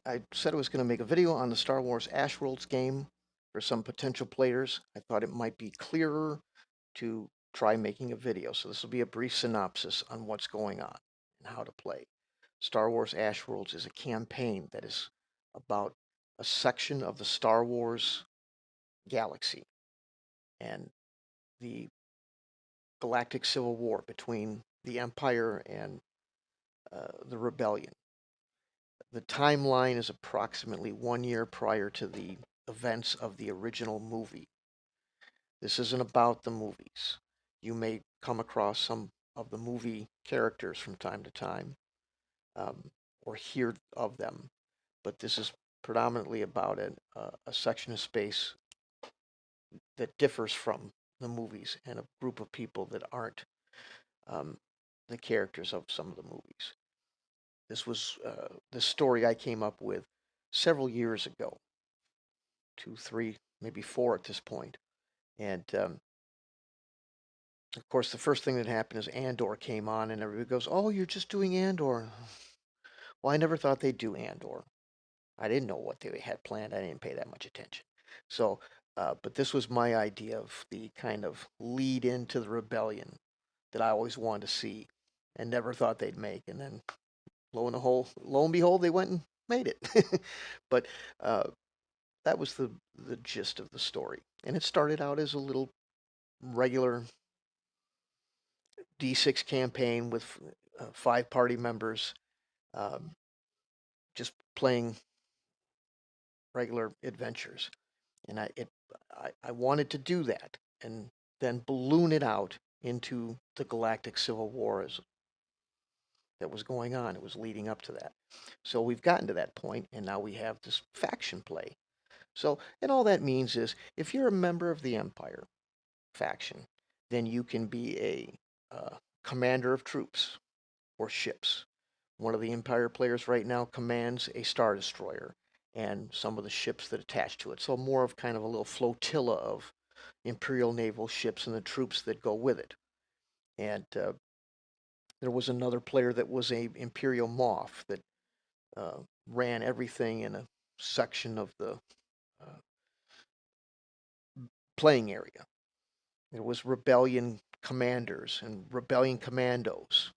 I said I was going to make a video on the Star Wars Ashworlds game for some potential players. I thought it might be clearer to try making a video. So this will be a brief synopsis on what's going on and how to play. Star Wars Ashworlds is a campaign that is about a section of the Star Wars galaxy and the galactic civil war between the Empire and the Rebellion. The timeline is approximately 1 year prior to the events of the original movie. This isn't about the movies. You may come across some of the movie characters from time to time, or hear of them, but this is predominantly about a section of space that differs from the movies and a group of people that aren't um, the characters of some of the movies. This was the story I came up with several years ago, 2, 3, maybe 4 at this point. And of course, the first thing that happened is Andor came on, and everybody goes, "Oh, you're just doing Andor." Well, I never thought they'd do Andor. I didn't know what they had planned. I didn't pay that much attention. So, but this was my idea of the kind of lead into the rebellion that I always wanted to see, and never thought they'd make. And then, lo and behold, they went and made it. But that was the gist of the story, and it started out as a little regular D6 campaign with 5 party members, um, just playing regular adventures. And I wanted to do that and then balloon it out into the Galactic Civil War that was going on. It was leading up to that. So we've gotten to that point, and now we have this faction play. So, and all that means is if you're a member of the Empire faction, then you can be a commander of troops or ships. One of the Empire players right now commands a Star Destroyer and some of the ships that attach to it. So more of kind of a little flotilla of Imperial naval ships and the troops that go with it. And there was another player that was a Imperial Moff that uh, ran everything in a section of the uh, playing area. There was Rebellion commanders and Rebellion commandos.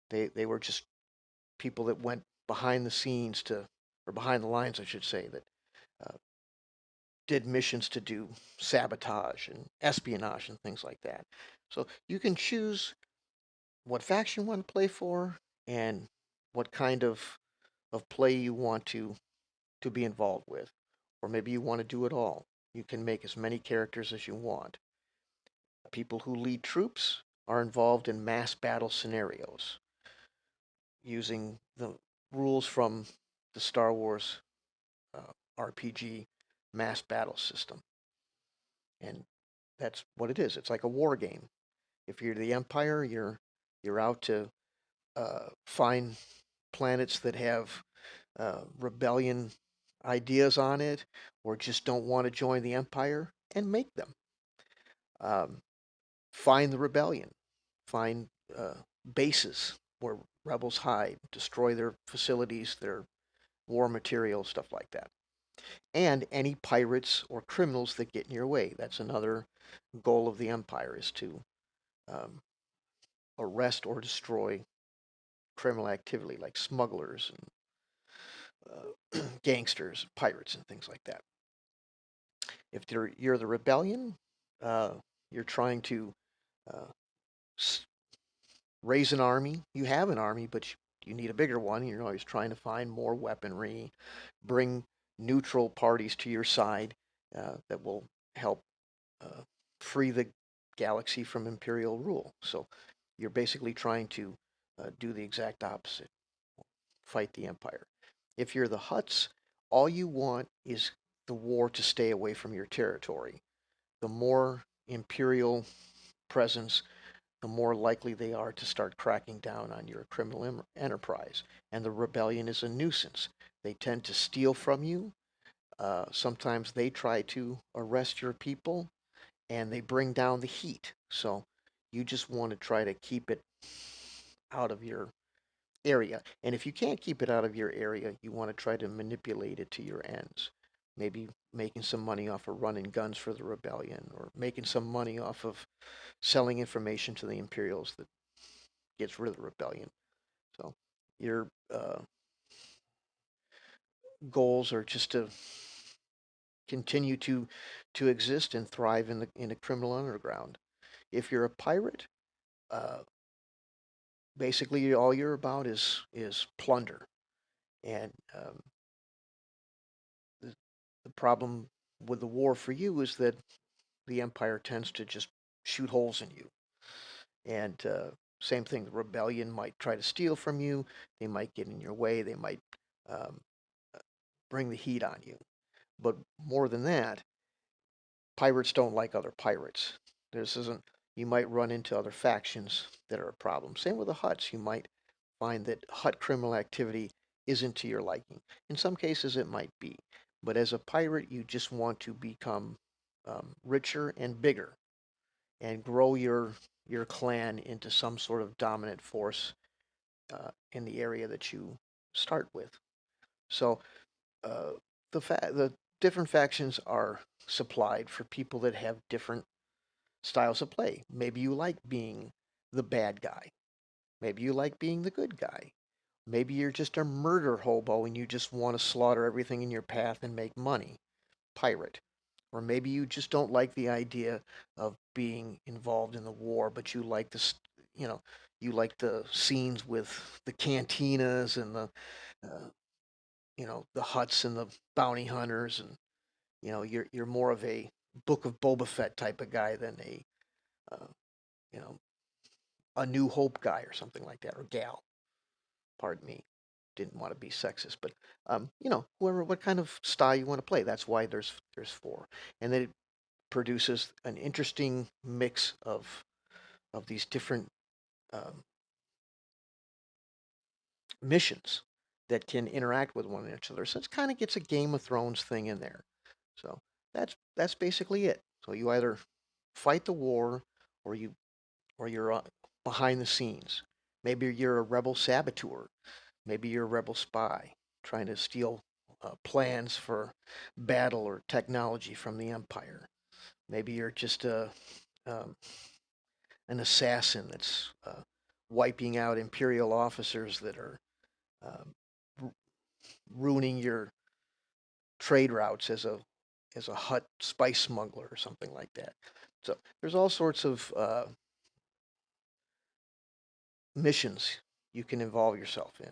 They were just people that went behind the scenes to, or behind the lines, I should say, that uh, did missions to do sabotage and espionage and things like that. So you can choose what faction you want to play for and what kind of play you want to be involved with. Or maybe you want to do it all. You can make as many characters as you want. People who lead troops are involved in mass battle scenarios using the rules from the Star Wars RPG mass battle system. And that's what it is. It's like a war game. If you're the Empire, you're out to find planets that have rebellion ideas on it, or just don't want to join the Empire, and make them. Um, find the rebellion. Find bases where rebels hide. Destroy their facilities, their war materials, stuff like that. And any pirates or criminals that get in your way. That's another goal of the Empire, is to um, arrest or destroy criminal activity like smugglers and gangsters, pirates, and things like that. If you're the rebellion, uh, you're trying to uh, raise an army. You have an army, but you need a bigger one. You're always trying to find more weaponry, bring neutral parties to your side that will help uh, free the galaxy from Imperial rule. So you're basically trying to do the exact opposite, fight the Empire. If you're the Hutts, all you want is the war to stay away from your territory. The more Imperial presence, the more likely they are to start cracking down on your criminal enterprise. And the rebellion is a nuisance. They tend to steal from you. Sometimes they try to arrest your people, and they bring down the heat. So you just want to try to keep it out of your area. And if you can't keep it out of your area, you want to try to manipulate it to your ends. Maybe making some money off of running guns for the rebellion, or making some money off of selling information to the Imperials that gets rid of the rebellion. So your goals are just to continue to exist and thrive in a criminal underground. If you're a pirate, uh, basically all you're about is plunder. And the, the problem with the war for you is that the Empire tends to just shoot holes in you. And same thing, the rebellion might try to steal from you. They might get in your way. They might um, bring the heat on you. But more than that, pirates don't like other pirates. This isn't. You might run into other factions that are a problem. Same with the Hutts. You might find that Hutt criminal activity isn't to your liking. In some cases, it might be. But as a pirate, you just want to become richer and bigger and grow your clan into some sort of dominant force in the area that you start with. So uh, the different factions are supplied for people that have different styles of play. Maybe you like being the bad guy. Maybe you like being the good guy. Maybe you're just a murder hobo and you just want to slaughter everything in your path and make money. Pirate. Or maybe you just don't like the idea of being involved in the war, but you like you know, you like the scenes with the cantinas and uh, the huts and the bounty hunters, and you're more of a Book of Boba Fett type of guy than uh, you know, a New Hope guy or something like that, or gal. Pardon me. Didn't want to be sexist, but whoever, what kind of style you want to play. That's why there's four, and then it produces an interesting mix of these different um, missions that can interact with one another. So it kind of gets a Game of Thrones thing in there. So that's basically it. So you either fight the war, or you're behind the scenes. Maybe you're a rebel saboteur. Maybe you're a rebel spy trying to steal plans for battle or technology from the Empire. Maybe you're just um, an assassin that's wiping out Imperial officers that are uh, ruining your trade routes as a Hutt spice smuggler or something like that. So there's all sorts of missions you can involve yourself in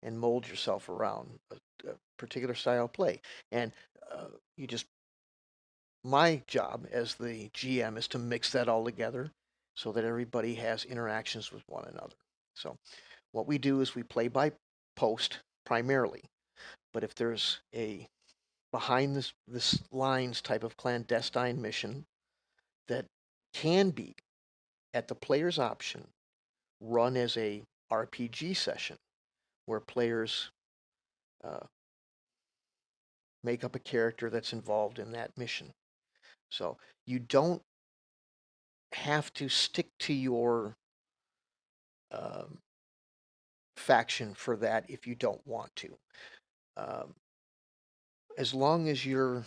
and mold yourself around a particular style of play. And uh, you just my job as the GM is to mix that all together so that everybody has interactions with one another. So what we do is we play by post primarily, but if there's a behind this lines type of clandestine mission that can be, at the player's option, run as a RPG session where players uh, make up a character that's involved in that mission. So you don't have to stick to your um, faction for that if you don't want to. Um, as long as you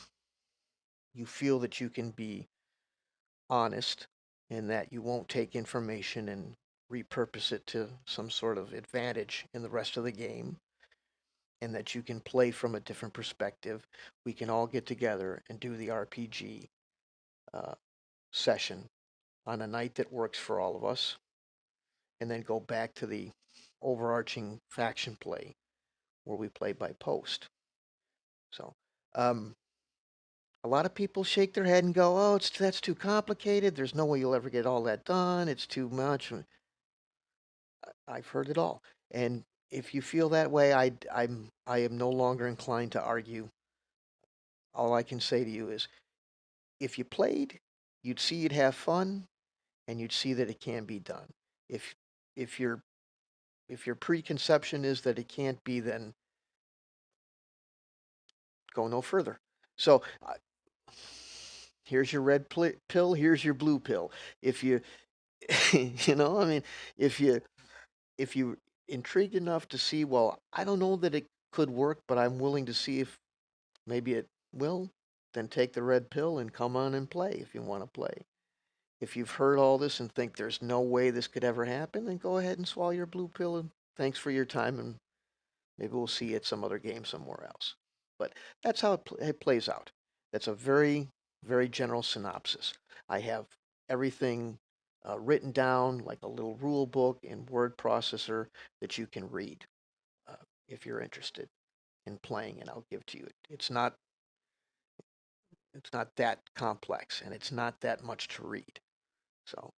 feel that you can be honest and that you won't take information and repurpose it to some sort of advantage in the rest of the game, and that you can play from a different perspective, we can all get together and do the RPG uh, session on a night that works for all of us, and then go back to the overarching faction play where we play by post. So, um, a lot of people shake their head and go, "Oh, that's too complicated. There's no way you'll ever get all that done. It's too much." I've heard it all, and if you feel that way, I am no longer inclined to argue. All I can say to you is, if you played, you'd see you'd have fun, and you'd see that it can be done. If if your if your preconception is that it can't be, then go no further. So here's your red pill. Here's your blue pill. If you, I mean, if you if you intrigued enough to see, well, I don't know that it could work, but I'm willing to see if maybe it will, then take the red pill and come on and play if you want to play. If you've heard all this and think there's no way this could ever happen, then go ahead and swallow your blue pill and thanks for your time, and maybe we'll see you at some other game somewhere else. But that's how it plays out. That's a very, very general synopsis. I have everything written down like a little rule book and word processor that you can read uh, if you're interested in playing, and I'll give to you. It's not that complex, and it's not that much to read. So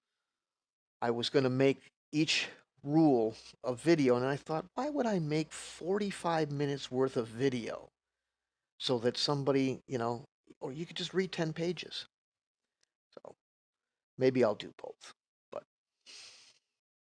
I was going to make each rule a video, and I thought, why would I make 45 minutes worth of video so that somebody, or you could just read 10 pages. So maybe I'll do both.